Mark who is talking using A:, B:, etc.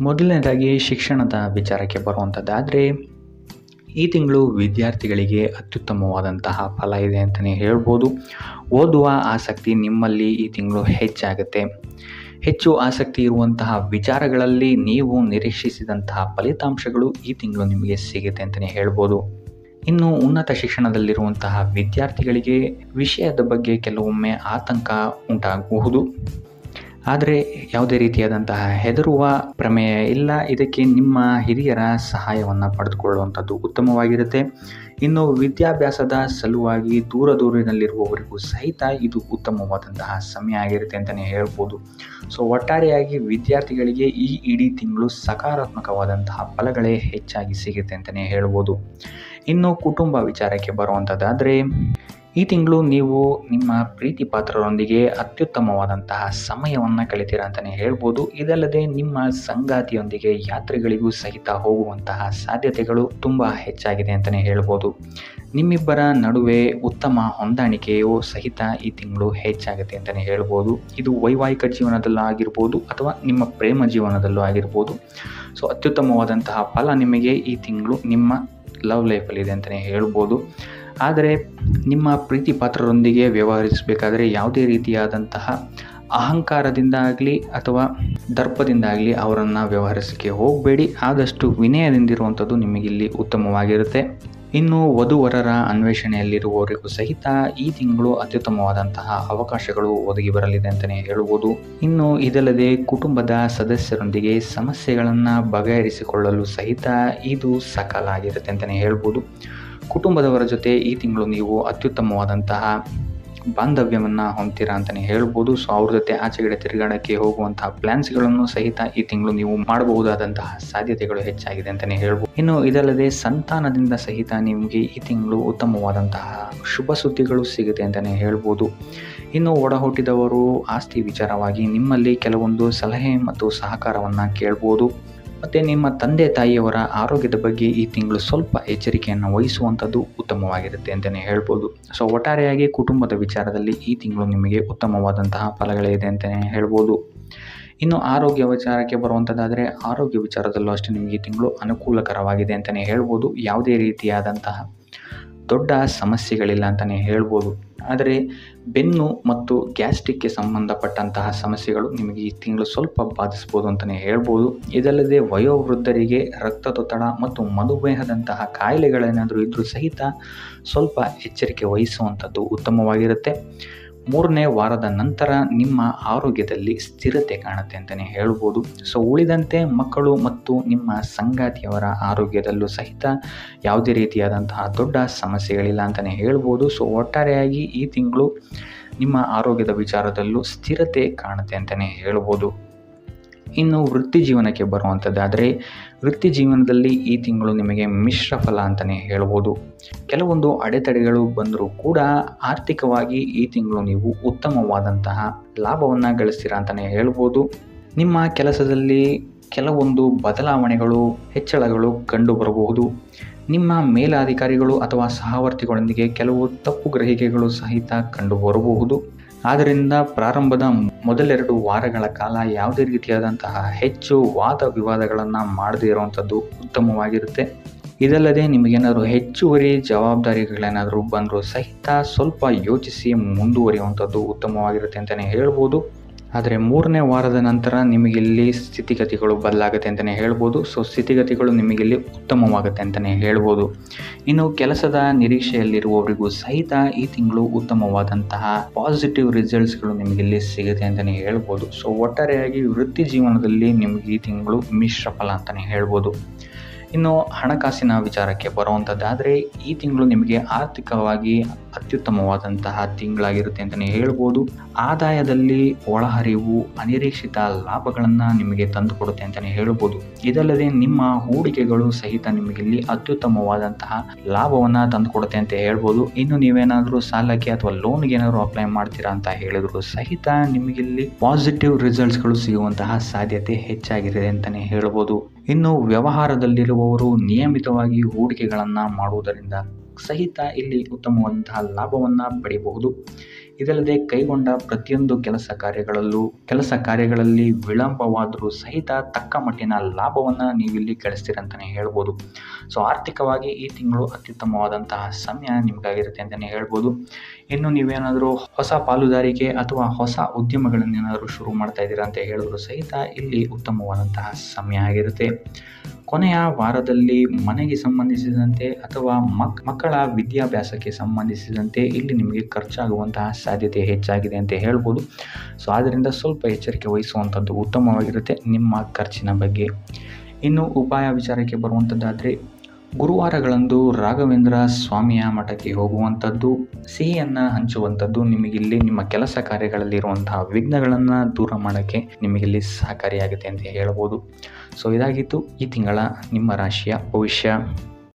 A: ಮೊದಲನೇದಾಗಿ ಶಿಕ್ಷಣದ ವಿಚಾರಕ್ಕೆ ಬರುವಂಥದ್ದಾದರೆ ಈ ತಿಂಗಳು ವಿದ್ಯಾರ್ಥಿಗಳಿಗೆ ಅತ್ಯುತ್ತಮವಾದಂತಹ ಫಲ ಇದೆ ಅಂತಲೇ ಹೇಳ್ಬೋದು. ಓದುವ ಆಸಕ್ತಿ ನಿಮ್ಮಲ್ಲಿ ಈ ತಿಂಗಳು ಹೆಚ್ಚಾಗುತ್ತೆ. ಹೆಚ್ಚು ಆಸಕ್ತಿ ಇರುವಂತಹ ವಿಚಾರಗಳಲ್ಲಿ ನೀವು ನಿರೀಕ್ಷಿಸಿದಂತಹ ಫಲಿತಾಂಶಗಳು ಈ ತಿಂಗಳು ನಿಮಗೆ ಸಿಗುತ್ತೆ ಅಂತಲೇ ಹೇಳ್ಬೋದು. ಇನ್ನು ಉನ್ನತ ಶಿಕ್ಷಣದಲ್ಲಿರುವಂತಹ ವಿದ್ಯಾರ್ಥಿಗಳಿಗೆ ವಿಷಯದ ಬಗ್ಗೆ ಕೆಲವೊಮ್ಮೆ ಆತಂಕ ಉಂಟಾಗಬಹುದು. ಆದರೆ ಯಾವುದೇ ರೀತಿಯಾದಂತಹ ಹೆದರುವ ಪ್ರಮೇಯ ಇಲ್ಲ. ಇದಕ್ಕೆ ನಿಮ್ಮ ಹಿರಿಯರ ಸಹಾಯವನ್ನು ಪಡೆದುಕೊಳ್ಳುವಂಥದ್ದು ಉತ್ತಮವಾಗಿರುತ್ತೆ. ಇನ್ನು ವಿದ್ಯಾಭ್ಯಾಸದ ಸಲುವಾಗಿ ದೂರದೂರಿನಲ್ಲಿರುವವರಿಗೂ ಸಹಿತ ಇದು ಉತ್ತಮವಾದಂತಹ ಸಮಯ ಆಗಿರುತ್ತೆ ಅಂತಲೇ ಹೇಳ್ಬೋದು. ಸೊ ಒಟ್ಟಾರೆಯಾಗಿ ವಿದ್ಯಾರ್ಥಿಗಳಿಗೆ ಈ ಇಡೀ ತಿಂಗಳು ಸಕಾರಾತ್ಮಕವಾದಂತಹ ಫಲಗಳೇ ಹೆಚ್ಚಾಗಿ ಸಿಗುತ್ತೆ ಅಂತಲೇ ಹೇಳ್ಬೋದು. ಇನ್ನು ಕುಟುಂಬ ವಿಚಾರಕ್ಕೆ ಬರುವಂಥದ್ದಾದರೆ ಈ ತಿಂಗಳು ನೀವು ನಿಮ್ಮ ಪ್ರೀತಿ ಪಾತ್ರರೊಂದಿಗೆ ಅತ್ಯುತ್ತಮವಾದಂತಹ ಸಮಯವನ್ನು ಕಳಿತೀರ ಅಂತಲೇ ಹೇಳ್ಬೋದು. ಇದಲ್ಲದೆ ನಿಮ್ಮ ಸಂಗಾತಿಯೊಂದಿಗೆ ಯಾತ್ರೆಗಳಿಗೂ ಸಹಿತ ಹೋಗುವಂತಹ ಸಾಧ್ಯತೆಗಳು ತುಂಬ ಹೆಚ್ಚಾಗಿದೆ ಅಂತಲೇ ಹೇಳ್ಬೋದು. ನಿಮ್ಮಿಬ್ಬರ ನಡುವೆ ಉತ್ತಮ ಹೊಂದಾಣಿಕೆಯೂ ಸಹಿತ ಈ ತಿಂಗಳು ಹೆಚ್ಚಾಗುತ್ತೆ ಅಂತಲೇ ಹೇಳ್ಬೋದು. ಇದು ವೈವಾಹಿಕ ಜೀವನದಲ್ಲೂ ಆಗಿರ್ಬೋದು ಅಥವಾ ನಿಮ್ಮ ಪ್ರೇಮ ಜೀವನದಲ್ಲೂ ಆಗಿರ್ಬೋದು. ಸೊ ಅತ್ಯುತ್ತಮವಾದಂತಹ ಫಲ ನಿಮಗೆ ಈ ತಿಂಗಳು ನಿಮ್ಮ ಲವ್ ಲೈಫಲ್ಲಿದೆ ಅಂತಲೇ ಹೇಳ್ಬೋದು. ಆದರೆ ನಿಮ್ಮ ಪ್ರೀತಿ ಪಾತ್ರರೊಂದಿಗೆ ವ್ಯವಹರಿಸಬೇಕಾದ್ರೆ ಯಾವುದೇ ರೀತಿಯಾದಂತಹ ಅಹಂಕಾರದಿಂದ ಆಗಲಿ ಅಥವಾ ದರ್ಪದಿಂದಾಗಲಿ ಅವರನ್ನು ವ್ಯವಹರಿಸೋಕ್ಕೆ ಹೋಗಬೇಡಿ. ಆದಷ್ಟು ವಿನಯದಿಂದಿರುವಂಥದ್ದು ನಿಮಗಿಲ್ಲಿ ಉತ್ತಮವಾಗಿರುತ್ತೆ. ಇನ್ನು ವಧುವರರ ಅನ್ವೇಷಣೆಯಲ್ಲಿರುವವರಿಗೂ ಸಹಿತ ಈ ತಿಂಗಳು ಅತ್ಯುತ್ತಮವಾದಂತಹ ಅವಕಾಶಗಳು ಒದಗಿ ಬರಲಿದೆ ಅಂತಲೇ ಹೇಳ್ಬೋದು. ಇನ್ನು ಇದಲ್ಲದೆ ಕುಟುಂಬದ ಸದಸ್ಯರೊಂದಿಗೆ ಸಮಸ್ಯೆಗಳನ್ನು ಬಗೆಹರಿಸಿಕೊಳ್ಳಲು ಸಹಿತ ಇದು ಸಕಾಲ ಆಗಿರುತ್ತೆ ಅಂತಲೇ ಹೇಳ್ಬೋದು. ಕುಟುಂಬದವರ ಜೊತೆ ಈ ತಿಂಗಳು ನೀವು ಅತ್ಯುತ್ತಮವಾದಂತಹ ಬಾಂಧವ್ಯವನ್ನು ಹೊಂದ್ತೀರಾ ಅಂತಲೇ ಹೇಳ್ಬೋದು. ಸೊ ಅವ್ರ ಜೊತೆ ಆಚೆಗಡೆ ತಿರುಗಾಡಕ್ಕೆ ಹೋಗುವಂತಹ ಪ್ಲ್ಯಾನ್ಸ್ಗಳನ್ನು ಸಹಿತ ಈ ತಿಂಗಳು ನೀವು ಮಾಡಬಹುದಾದಂತಹ ಸಾಧ್ಯತೆಗಳು ಹೆಚ್ಚಾಗಿದೆ ಅಂತಲೇ ಹೇಳ್ಬೋದು. ಇನ್ನು ಇದಲ್ಲದೆ ಸಂತಾನದಿಂದ ಸಹಿತ ನಿಮಗೆ ಈ ತಿಂಗಳು ಉತ್ತಮವಾದಂತಹ ಶುಭ ಸುದ್ದಿಗಳು ಸಿಗುತ್ತೆ ಅಂತಲೇ ಹೇಳ್ಬೋದು. ಇನ್ನು ಒಡ ಹುಟ್ಟಿದವರು ಆಸ್ತಿ ವಿಚಾರವಾಗಿ ನಿಮ್ಮಲ್ಲಿ ಕೆಲವೊಂದು ಸಲಹೆ ಮತ್ತು ಸಹಕಾರವನ್ನು ಕೇಳ್ಬೋದು. ಮತ್ತು ನಿಮ್ಮ ತಂದೆ ತಾಯಿಯವರ ಆರೋಗ್ಯದ ಬಗ್ಗೆ ಈ ತಿಂಗಳು ಸ್ವಲ್ಪ ಎಚ್ಚರಿಕೆಯನ್ನು ವಹಿಸುವಂಥದ್ದು ಉತ್ತಮವಾಗಿರುತ್ತೆ ಅಂತಲೇ ಹೇಳ್ಬೋದು. ಸೊ ಒಟ್ಟಾರೆಯಾಗಿ ಕುಟುಂಬದ ವಿಚಾರದಲ್ಲಿ ಈ ತಿಂಗಳು ನಿಮಗೆ ಉತ್ತಮವಾದಂತಹ ಫಲಗಳಿದೆ ಅಂತಲೇ ಹೇಳ್ಬೋದು. ಇನ್ನು ಆರೋಗ್ಯ ವಿಚಾರಕ್ಕೆ ಬರುವಂಥದ್ದಾದರೆ ಆರೋಗ್ಯ ವಿಚಾರದಲ್ಲೂ ಅಷ್ಟೇ ನಿಮಗೆ ಈ ತಿಂಗಳು ಅನುಕೂಲಕರವಾಗಿದೆ ಅಂತಲೇ ಹೇಳ್ಬೋದು. ಯಾವುದೇ ರೀತಿಯಾದಂತಹ ದೊಡ್ಡ ಸಮಸ್ಯೆಗಳಿಲ್ಲ ಅಂತಲೇ ಹೇಳ್ಬೋದು. ಆದರೆ ಬೆನ್ನು ಮತ್ತು ಗ್ಯಾಸ್ಟ್ರಿಕ್ಗೆ ಸಂಬಂಧಪಟ್ಟಂತಹ ಸಮಸ್ಯೆಗಳು ನಿಮಗೆ ಈ ತಿಂಗಳು ಸ್ವಲ್ಪ ಬಾಧಿಸ್ಬೋದು ಅಂತಲೇ ಹೇಳ್ಬೋದು. ಇದಲ್ಲದೆ ವಯೋವೃದ್ಧರಿಗೆ ರಕ್ತದೊತ್ತಡ ಮತ್ತು ಮಧುಮೇಹದಂತಹ ಕಾಯಿಲೆಗಳೇನಾದರೂ ಇದ್ದರೂ ಸಹಿತ ಸ್ವಲ್ಪ ಎಚ್ಚರಿಕೆ ವಹಿಸುವಂಥದ್ದು ಉತ್ತಮವಾಗಿರುತ್ತೆ. 3ನೇ ವಾರದ ನಂತರ ನಿಮ್ಮ ಆರೋಗ್ಯದಲ್ಲಿ ಸ್ಥಿರತೆ ಕಾಣುತ್ತೆ ಅಂತಲೇ ಹೇಳ್ಬೋದು. ಸೊ ಉಳಿದಂತೆ ಮಕ್ಕಳು ಮತ್ತು ನಿಮ್ಮ ಸಂಗಾತಿಯವರ ಆರೋಗ್ಯದಲ್ಲೂ ಸಹಿತ ಯಾವುದೇ ರೀತಿಯಾದಂತಹ ದೊಡ್ಡ ಸಮಸ್ಯೆಗಳಿಲ್ಲ ಅಂತಲೇ ಹೇಳ್ಬೋದು. ಸೊ ಒಟ್ಟಾರೆಯಾಗಿ ಈ ತಿಂಗಳು ನಿಮ್ಮ ಆರೋಗ್ಯದ ವಿಚಾರದಲ್ಲೂ ಸ್ಥಿರತೆ ಕಾಣುತ್ತೆ ಅಂತಲೇ ಹೇಳ್ಬೋದು. ಇನ್ನು ವೃತ್ತಿ ಜೀವನಕ್ಕೆ ಬರುವಂಥದ್ದಾದರೆ ವೃತ್ತಿ ಜೀವನದಲ್ಲಿ ಈ ತಿಂಗಳು ನಿಮಗೆ ಮಿಶ್ರ ಫಲ ಅಂತಲೇ ಹೇಳ್ಬೋದು. ಕೆಲವೊಂದು ಅಡೆತಡೆಗಳು ಬಂದರೂ ಕೂಡ ಆರ್ಥಿಕವಾಗಿ ಈ ತಿಂಗಳು ನೀವು ಉತ್ತಮವಾದಂತಹ ಲಾಭವನ್ನು ಗಳಿಸ್ತೀರಾ ಅಂತಲೇ ಹೇಳ್ಬೋದು. ನಿಮ್ಮ ಕೆಲಸದಲ್ಲಿ ಕೆಲವೊಂದು ಬದಲಾವಣೆಗಳು ಹೆಚ್ಚಳಗಳು ಕಂಡು ಬರಬಹುದು. ನಿಮ್ಮ ಮೇಲಾಧಿಕಾರಿಗಳು ಅಥವಾ ಸಹವರ್ತಿಗಳೊಂದಿಗೆ ಕೆಲವು ತಪ್ಪು ಗ್ರಹಿಕೆಗಳು ಸಹಿತ ಕಂಡು ಬರಬಹುದು. ಆದ್ದರಿಂದ ಪ್ರಾರಂಭದ ಮೊದಲೆರಡು ವಾರಗಳ ಕಾಲ ಯಾವುದೇ ರೀತಿಯಾದಂತಹ ಹೆಚ್ಚು ವಾದ ವಿವಾದಗಳನ್ನು ಮಾಡದೇ ಇರುವಂಥದ್ದು ಉತ್ತಮವಾಗಿರುತ್ತೆ. ಇದಲ್ಲದೆ ನಿಮಗೇನಾದರೂ ಹೆಚ್ಚುವರಿ ಜವಾಬ್ದಾರಿಗಳೇನಾದರೂ ಬಂದರೂ ಸಹಿತ ಸ್ವಲ್ಪ ಯೋಚಿಸಿ ಮುಂದುವರಿಯುವಂಥದ್ದು ಉತ್ತಮವಾಗಿರುತ್ತೆ ಅಂತಲೇ ಹೇಳ್ಬೋದು. ಆದರೆ 3ನೇ ವಾರದ ನಂತರ ನಿಮಗಿಲ್ಲಿ ಸ್ಥಿತಿಗತಿಗಳು ಬದಲಾಗುತ್ತೆ ಅಂತಲೇ ಹೇಳ್ಬೋದು. ಸೊ ಸ್ಥಿತಿಗತಿಗಳು ನಿಮಗಿಲ್ಲಿ ಉತ್ತಮವಾಗುತ್ತೆ ಅಂತಲೇ ಹೇಳ್ಬೋದು. ಇನ್ನು ಕೆಲಸದ ನಿರೀಕ್ಷೆಯಲ್ಲಿರುವವರಿಗೂ ಸಹಿತ ಈ ತಿಂಗಳು ಉತ್ತಮವಾದಂತಹ ಪಾಸಿಟಿವ್ ರಿಸಲ್ಟ್ಸ್ಗಳು ನಿಮಗಿಲ್ಲಿ ಸಿಗುತ್ತೆ ಅಂತಲೇ ಹೇಳ್ಬೋದು. ಸೊ ಒಟ್ಟಾರೆಯಾಗಿ ವೃತ್ತಿ ಜೀವನದಲ್ಲಿ ನಿಮಗೆ ಈ ತಿಂಗಳು ಮಿಶ್ರ ಫಲ ಅಂತಲೇ ಹೇಳ್ಬೋದು. ಇನ್ನು ಹಣಕಾಸಿನ ವಿಚಾರಕ್ಕೆ ಬರುವಂಥದ್ದಾದರೆ ಈ ತಿಂಗಳು ನಿಮಗೆ ಆರ್ಥಿಕವಾಗಿ ಅತ್ಯುತ್ತಮವಾದಂತಹ ತಿಂಗಳಾಗಿರುತ್ತೆ ಅಂತಲೇ ಹೇಳ್ಬೋದು. ಆದಾಯದಲ್ಲಿ ಒಳಹರಿವು ಅನಿರೀಕ್ಷಿತ ಲಾಭಗಳನ್ನು ನಿಮಗೆ ತಂದುಕೊಡುತ್ತೆ ಅಂತಲೇ ಹೇಳ್ಬೋದು. ಇದಲ್ಲದೆ ನಿಮ್ಮ ಹೂಡಿಕೆಗಳು ಸಹಿತ ನಿಮಗಿಲ್ಲಿ ಅತ್ಯುತ್ತಮವಾದಂತಹ ಲಾಭವನ್ನು ತಂದುಕೊಡುತ್ತೆ ಅಂತ ಹೇಳ್ಬೋದು. ಇನ್ನು ನೀವೇನಾದರೂ ಸಾಲಕ್ಕೆ ಅಥವಾ ಲೋನ್ಗೆ ಏನಾದರೂ ಅಪ್ಲೈ ಮಾಡ್ತೀರಾ ಅಂತ ಹೇಳಿದ್ರು ಸಹಿತ ನಿಮಗಿಲ್ಲಿ ಪಾಸಿಟಿವ್ ರಿಸಲ್ಟ್ಸ್ಗಳು ಸಿಗುವಂತಹ ಸಾಧ್ಯತೆ ಹೆಚ್ಚಾಗಿದೆ ಅಂತಲೇ ಹೇಳ್ಬೋದು. ಇನ್ನು ವ್ಯವಹಾರದಲ್ಲಿರುವವರು ನಿಯಮಿತವಾಗಿ ಹೂಡಿಕೆಗಳನ್ನು ಮಾಡುವುದರಿಂದ ಸಹಿತ ಇಲ್ಲಿ ಉತ್ತಮವಾದಂತಹ ಲಾಭವನ್ನು ಪಡೆಯಬಹುದು. ಇದಲ್ಲದೆ ಕೈಗೊಂಡ ಪ್ರತಿಯೊಂದು ಕೆಲಸ ಕಾರ್ಯಗಳಲ್ಲಿ ವಿಳಂಬವಾದರೂ ಸಹಿತ ತಕ್ಕ ಮಟ್ಟಿನ ಲಾಭವನ್ನು ನೀವಿಲ್ಲಿ ಗಳಿಸ್ತೀರಂತಲೇ ಹೇಳ್ಬೋದು. ಸೊ ಆರ್ಥಿಕವಾಗಿ ಈ ತಿಂಗಳು ಅತ್ಯುತ್ತಮವಾದಂತಹ ಸಮಯ ನಿಮಗಾಗಿರುತ್ತೆ ಅಂತಲೇ ಹೇಳ್ಬೋದು. ಇನ್ನು ನೀವೇನಾದರೂ ಹೊಸ ಪಾಲುದಾರಿಕೆ ಅಥವಾ ಹೊಸ ಉದ್ಯಮಗಳನ್ನೇನಾದರೂ ಶುರು ಮಾಡ್ತಾ ಇದ್ದೀರಾ ಅಂತ ಹೇಳಿದ್ರು ಸಹಿತ ಇಲ್ಲಿ ಉತ್ತಮವಾದಂತಹ ಸಮಯ ಆಗಿರುತ್ತೆ. ಕೊನೆಯ ವಾರದಲ್ಲಿ ಮನೆಗೆ ಸಂಬಂಧಿಸಿದಂತೆ ಅಥವಾ ಮಕ್ಕಳ ವಿದ್ಯಾಭ್ಯಾಸಕ್ಕೆ ಸಂಬಂಧಿಸಿದಂತೆ ಇಲ್ಲಿ ನಿಮಗೆ ಖರ್ಚಾಗುವಂತಹ ಸಾಧ್ಯತೆ ಹೆಚ್ಚಾಗಿದೆ ಅಂತ ಹೇಳ್ಬೋದು. ಸೊ ಆದ್ದರಿಂದ ಸ್ವಲ್ಪ ಎಚ್ಚರಿಕೆ ವಹಿಸುವಂಥದ್ದು ಉತ್ತಮವಾಗಿರುತ್ತೆ ನಿಮ್ಮ ಖರ್ಚಿನ ಬಗ್ಗೆ. ಇನ್ನು ಉಪಾಯ ವಿಚಾರಕ್ಕೆ ಬರುವಂಥದ್ದಾದರೆ ಗುರುವಾರಗಳಂದು ರಾಘವೇಂದ್ರ ಸ್ವಾಮಿಯ ಮಠಕ್ಕೆ ಹೋಗುವಂಥದ್ದು, ಸಿಹಿಯನ್ನು ಹಂಚುವಂಥದ್ದು ನಿಮಗಿಲ್ಲಿ ನಿಮ್ಮ ಕೆಲಸ ಕಾರ್ಯಗಳಲ್ಲಿರುವಂತಹ ವಿಘ್ನಗಳನ್ನು ದೂರ ಮಾಡೋಕ್ಕೆ ನಿಮಗಿಲ್ಲಿ ಸಹಕಾರಿಯಾಗುತ್ತೆ ಅಂತ ಹೇಳ್ಬೋದು. ಸೊ ಇದಾಗಿತ್ತು ಈ ತಿಂಗಳ ನಿಮ್ಮ ರಾಶಿಯ ಭವಿಷ್ಯ.